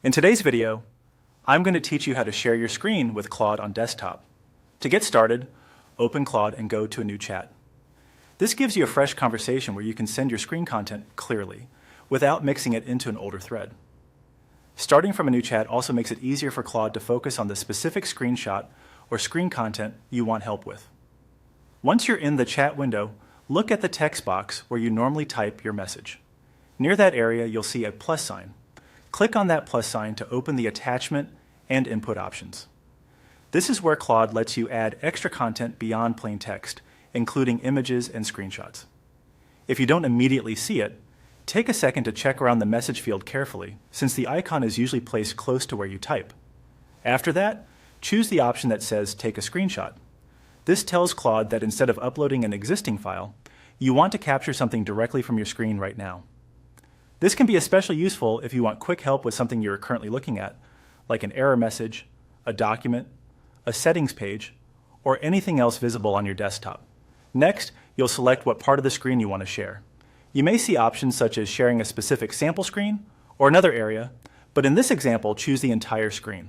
In today's video, I'm going to teach you how to share your screen with Claude on Desktop. To get started, open Claude and go to a new chat. This gives you a fresh conversation where you can send your screen content clearly, without mixing it into an older thread. Starting from a new chat also makes it easier for Claude to focus on the specific screenshot or screen content you want help with. Once you're in the chat window, look at the text box where you normally type your message. Near that area, you'll see a plus sign. Click on that plus sign to open the attachment and input options. This is where Claude lets you add extra content beyond plain text, including images and screenshots. If you don't immediately see it, take a second to check around the message field carefully, since the icon is usually placed close to where you type. After that, choose the option that says Take a Screenshot. This tells Claude that instead of uploading an existing file, you want to capture something directly from your screen right now. This can be especially useful if you want quick help with something you're currently looking at, like an error message, a document, a settings page, or anything else visible on your desktop. Next, you'll select what part of the screen you want to share. You may see options such as sharing a specific sample screen or another area, but in this example, choose the entire screen.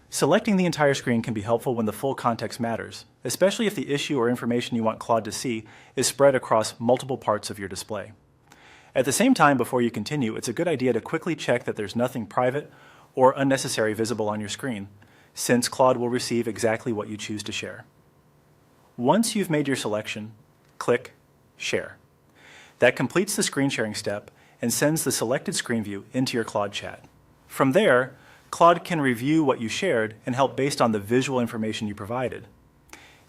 Selecting the entire screen can be helpful when the full context matters, especially if the issue or information you want Claude to see is spread across multiple parts of your display. At the same time, before you continue, it's a good idea to quickly check that there's nothing private or unnecessary visible on your screen, since Claude will receive exactly what you choose to share. Once you've made your selection, click Share. That completes the screen sharing step and sends the selected screen view into your Claude chat. From there, Claude can review what you shared and help based on the visual information you provided.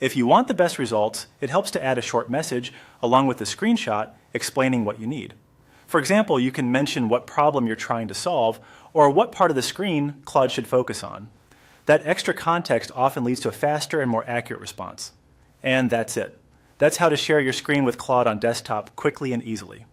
If you want the best results, it helps to add a short message along with the screenshot explaining what you need. For example, you can mention what problem you're trying to solve or what part of the screen Claude should focus on. That extra context often leads to a faster and more accurate response. And that's it. That's how to share your screen with Claude on Desktop quickly and easily.